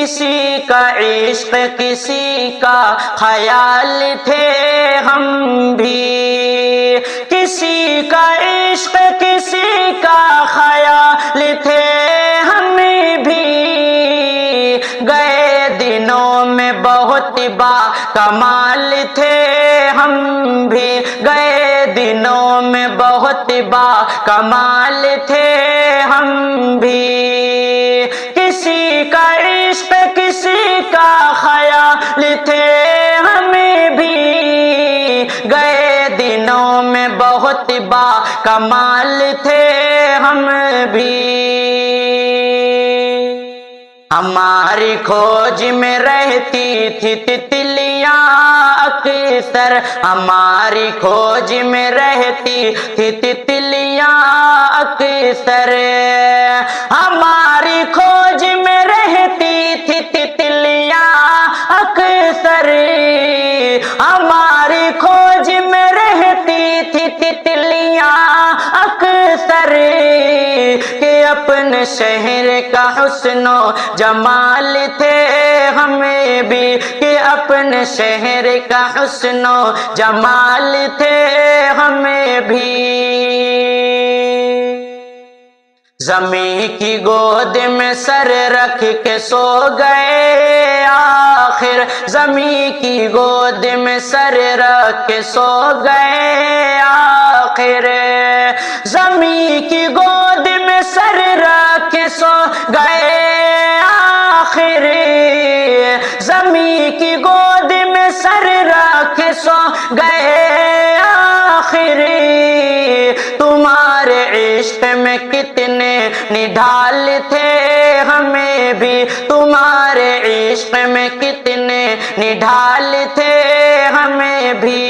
کسی کا عشق کسی کا خیال تھے ہم بھی، کسی کا عشق کسی کا خیال تھے ہم بھی، گئے دنوں میں بہت با کمال تھے ہم بھی، گئے دنوں میں بہت با کمال تھے ہم بھی، کسی کا عشق کسی کا خیال تھے ہمیں بھی، گئے دنوں میں بہت با کمال تھے ہم بھی، ہماری کھوج میں رہتی تھی تتلیاں اکثر، ہماری کھوج میں رہتی تھی تتلیاں اکثر، ہماری کھوج میں رہتی تھی تتلیاں اکثر، ہماری کھوج میں رہتی تھی تتلیاں اکثر، کہ اپنے شہر کا حسن و جمال تھے ہمیں بھی، کہ اپنے شہر کا حسن و جمال تھے ہمیں بھی، زمین کی گود میں سر رکھ کے سو گئے آخر، زمین کی گود میں سر رکھ کے سو گئے آخر، زمین کی گود میں سر رکھ کے سو گئے آخر، زمین کی گود میں سر رکھ کے سو گئے آخر، تمہارے عشق میں کتنے نڈھال تھے ہمیں بھی، تمہارے عشق میں کتنے نڈھال تھے ہمیں بھی،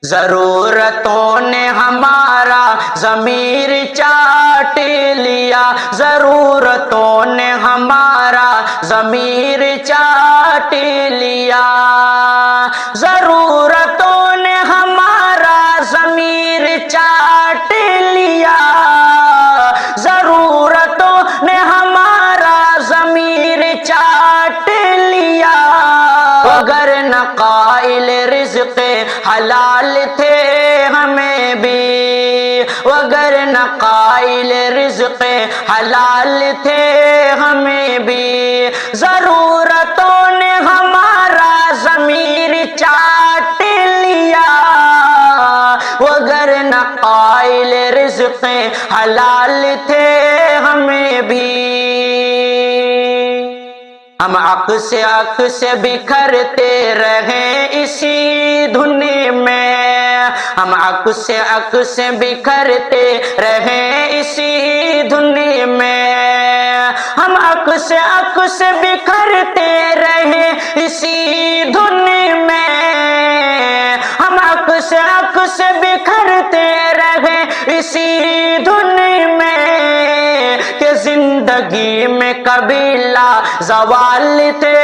ضرورتوں نے ہمارا ضمیر چاٹ لیا، ضرورتوں نے ہمارا ضمیر چاٹ لیا، ضرورتوں نے ہمارا ضمیر چاٹ لیا، ضرورتوں نے ہمارا ضمیر چاٹ لیا، وگرنہ قائل رزق حلال تھے ہمیں بھی، وگرنہ قائل رزق حلال تھے ہمیں بھی، ضرورتوں نے ہمارا ضمیر چاٹ لیا، وگرنہ قائل رزق حلال تھے ہمیں بھی، ہم عکس عکس بکھرتے رہے اسی دھن میں، ہم عکس عکس بکھرتے رہے اسی دھن میں، ہم عکس عکس بکھرتے رہے اسی دھن میں، ہم عکس عکس بکھرتے رہے اسی دھن میں، کہ زندگی میں کبھی لا زوال تھے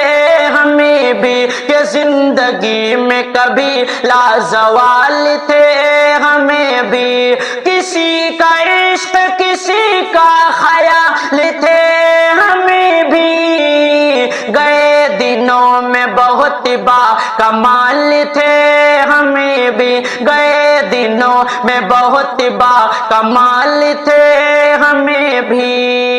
ہمیں بھی، کہ زندگی میں کبھی لا زوال تھے ہمیں بھی، کسی کا عشق کسی کا خیال تھے ہمیں بھی، گئے دنوں میں بہت با کمال تھے ہمیں بھی، گئے دنوں میں بہت با کمال تھے ہمیں بھی۔